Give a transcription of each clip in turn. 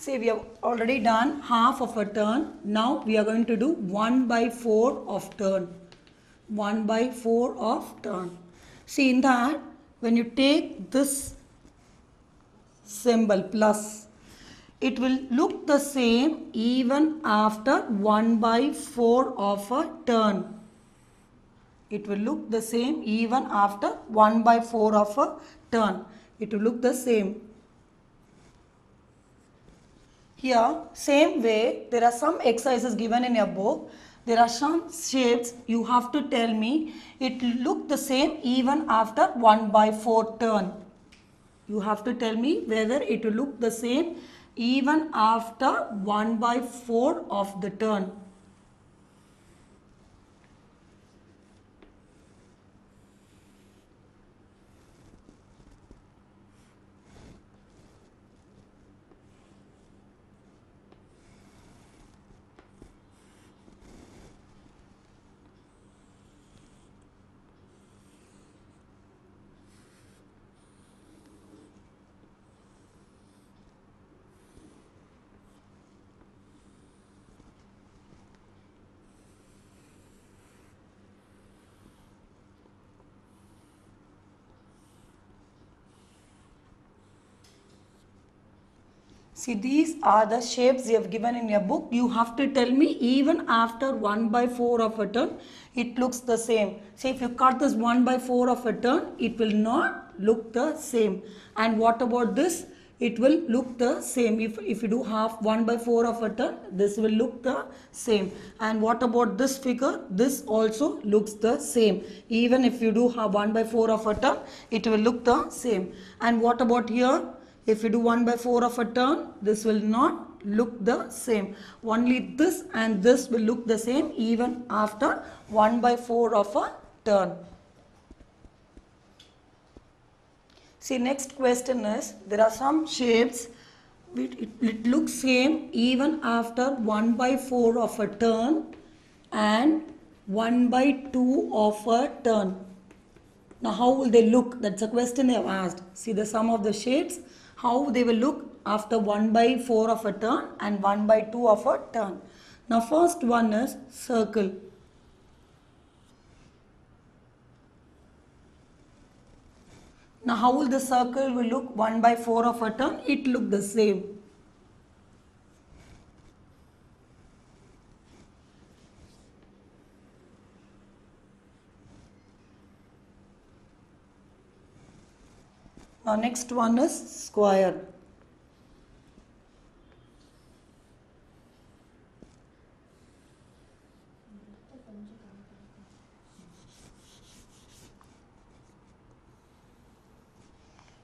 See, we have already done half of a turn. Now we are going to do 1 by 4 of turn. 1 by 4 of turn. See, in that, when you take this symbol plus, it will look the same even after 1 by 4 of a turn. It will look the same even after 1 by 4 of a turn. It will look the same. Here, same way, there are some exercises given in your book. There are some shapes you have to tell me it will look the same even after 1 by 4 turn. You have to tell me whether it will look the same even after 1 by 4 of the turn. See, these are the shapes you have given in your book. You have to tell me even after 1 by 4 of a turn, it looks the same. See, if you cut this 1 by 4 of a turn, it will not look the same. And what about this? It will look the same. If you do half 1 by 4 of a turn, this will look the same. And what about this figure? This also looks the same. Even if you do have 1 by 4 of a turn, it will look the same. And what about here? If you do 1 by 4 of a turn, this will not look the same. Only this and this will look the same even after 1 by 4 of a turn. See, next question is, there are some shapes, it looks same even after 1 by 4 of a turn and 1 by 2 of a turn. Now, how will they look? That's a question they have asked. See the sum of the shapes, how they will look after 1 by 4 of a turn and 1 by 2 of a turn. Now, first one is circle. Now, how will the circle will look 1 by 4 of a turn? It look the same. Now, next one is square.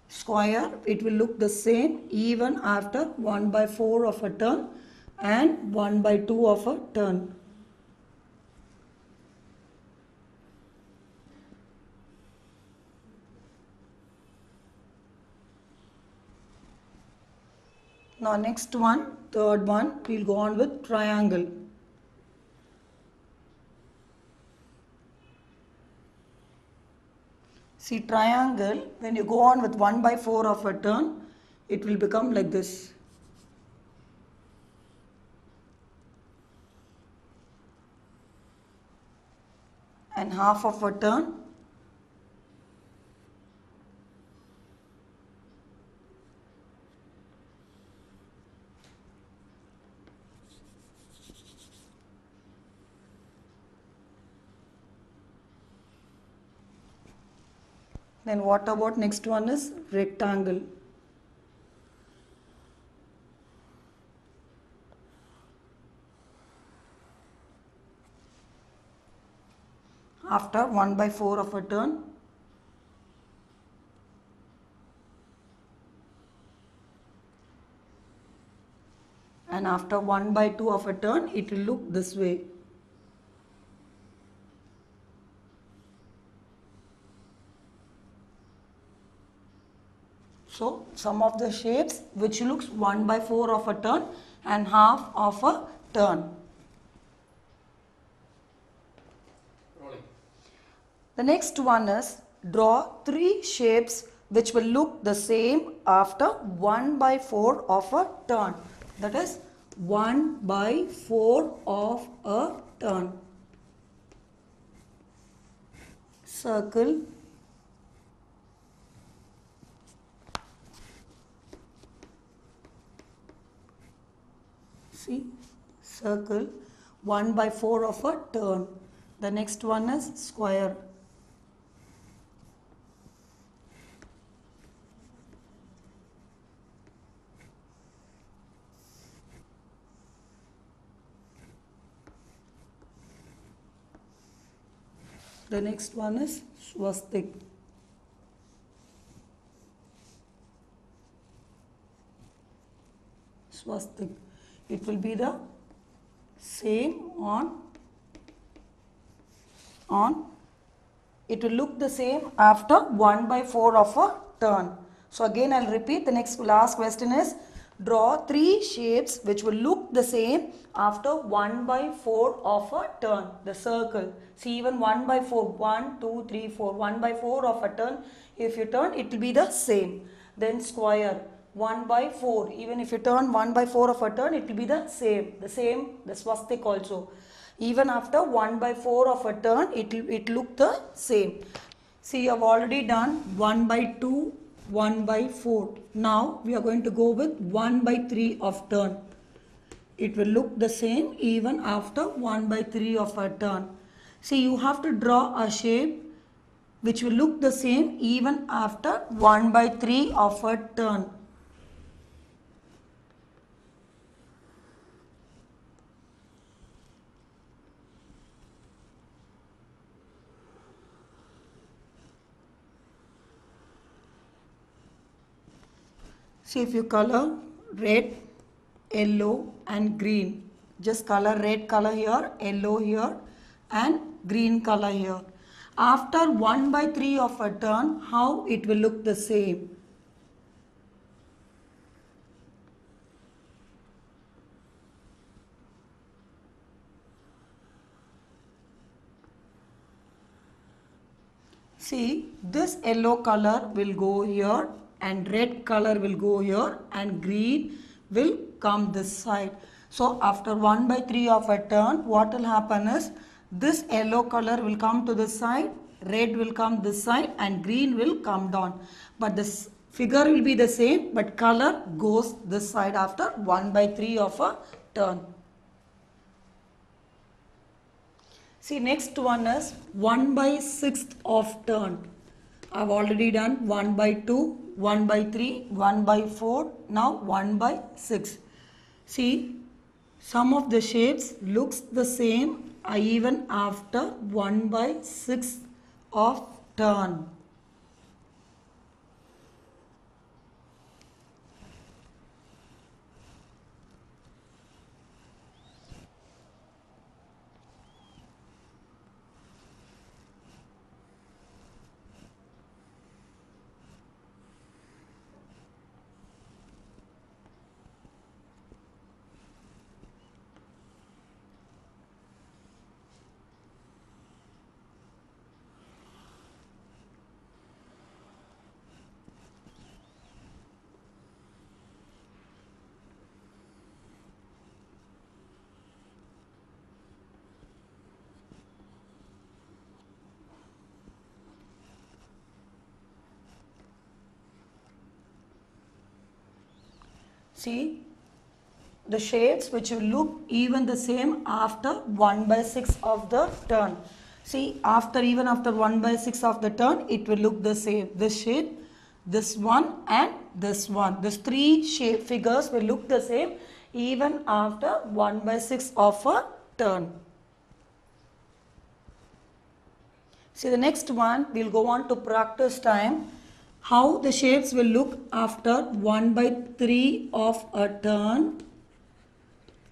Square, it will look the same even after 1 by 4 of a turn and 1 by 2 of a turn. Now, next one, third one, we'll go on with triangle. See, triangle, when you go on with 1 by 4 of a turn, it will become like this. And half of a turn. Then what about next one is rectangle. After 1 by 4 of a turn. And after 1 by 2 of a turn, it will look this way. So, some of the shapes which looks 1 by 4 of a turn and half of a turn. Rolling. The next one is draw 3 shapes which will look the same after 1 by 4 of a turn. That is 1 by 4 of a turn. Circle. See, circle 1 by 4 of a turn. The next one is square. The next one is swastik. Swastik. It will be the same on it will look the same after 1 by 4 of a turn. So again I'll repeat, the next last question is draw 3 shapes which will look the same after 1 by 4 of a turn. The circle, see, even 1 by 4, 1, 2, 3, 4, 1 by 4 of a turn, if you turn it will be the same. Then square, 1 by 4, even if you turn 1 by 4 of a turn it will be the same, the swastik also. Even after 1 by 4 of a turn, it look the same. See, you have already done 1 by 2, 1 by 4. Now, we are going to go with 1 by 3 of turn. It will look the same even after 1 by 3 of a turn. See, you have to draw a shape which will look the same even after 1 by 3 of a turn. See, if you color red, yellow and green, just color red color here, yellow here and green color here. After 1 by 3 of a turn, how it will look the same? See, this yellow color will go here and red color will go here and green will come this side. So after 1 by 3 of a turn, what will happen is this yellow color will come to this side, red will come this side and green will come down. But this figure will be the same, but color goes this side after 1 by 3 of a turn. See, next one is 1 by 6th of turn. I have already done 1 by 2, 1 by 3, 1 by 4, now 1 by 6. See, some of the shapes looks the same even after 1 by 6th of turn. See, the shapes which will look even the same after 1 by 6 of the turn. See, even after 1 by 6 of the turn, it will look the same. This shape, this one and this one. These 3 shape figures will look the same even after 1 by 6 of a turn. See, the next one, we'll go on to practice time. How the shapes will look after 1 by 3 of a turn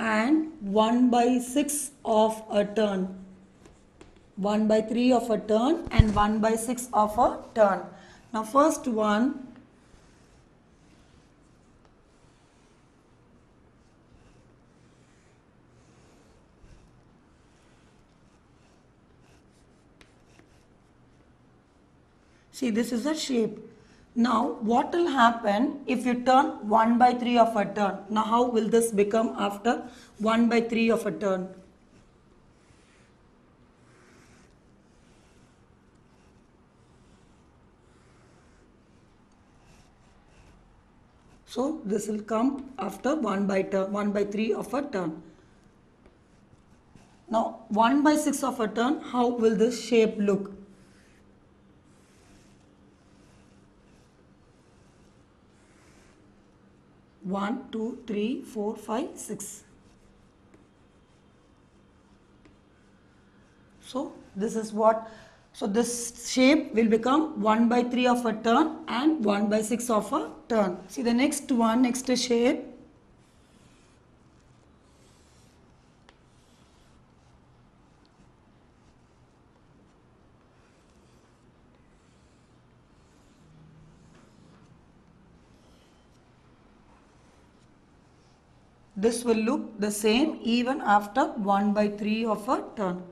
and 1 by 6 of a turn. 1 by 3 of a turn and 1 by 6 of a turn. Now first one, see, this is a shape. Now what will happen if you turn 1 by 3 of a turn? Now how will this become after 1 by 3 of a turn? So this will come after 1 by 3 of a turn. Now 1 by 6 of a turn, how will this shape look? One, two, three, four, five, six. So this is what, so this shape will become 1 by 3 of a turn and 1 by 6 of a turn. See the next one, next shape. This will look the same even after 1 by 3 of a turn.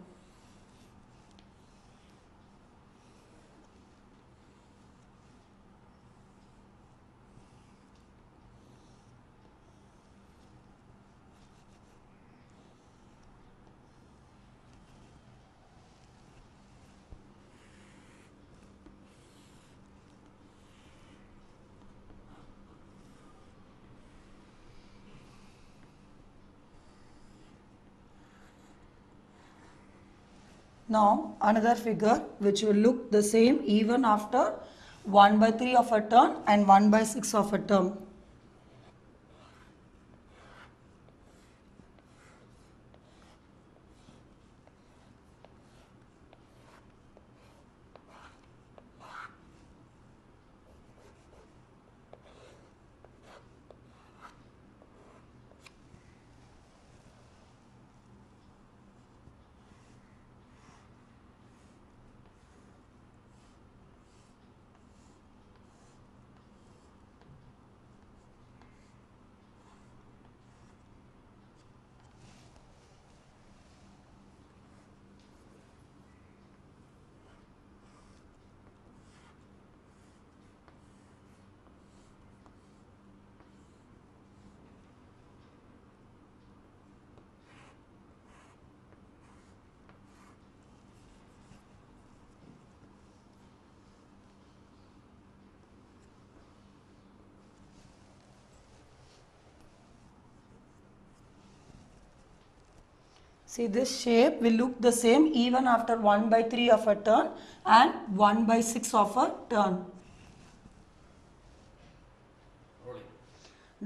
Now another figure which will look the same even after 1 by 3 of a turn and 1 by 6 of a turn. See, this shape will look the same even after 1 by 3 of a turn and 1 by 6 of a turn.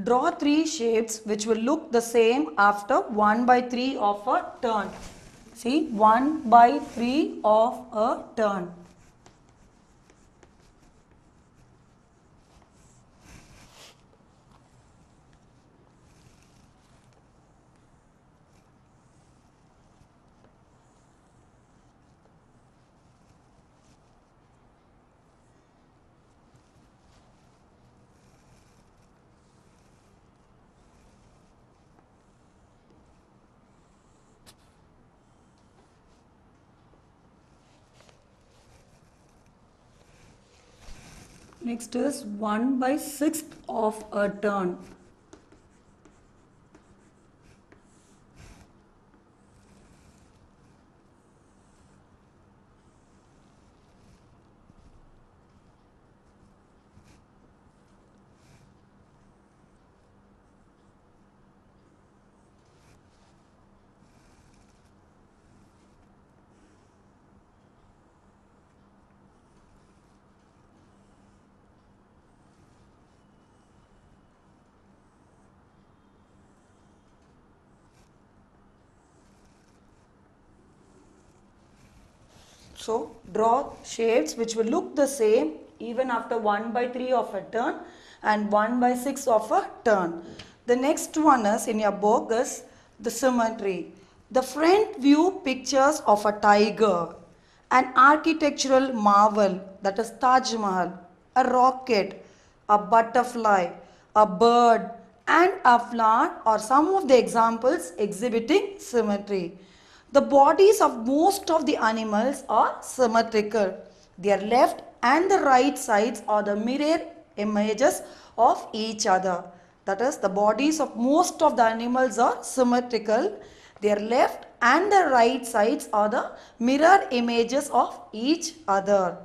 Draw 3 shapes which will look the same after 1 by 3 of a turn. See, 1 by 3 of a turn. Next is 1 by 6 of a turn. So draw shades which will look the same even after 1 by 3 of a turn and 1 by 6 of a turn. The next one is in your book is the symmetry. The front view pictures of a tiger, an architectural marvel that is Taj Mahal, a rocket, a butterfly, a bird and a flower are some of the examples exhibiting symmetry. The bodies of most of the animals are symmetrical. Their left and the right sides are the mirror images of each other. That is, the bodies of most of the animals are symmetrical. Their left and the right sides are the mirror images of each other.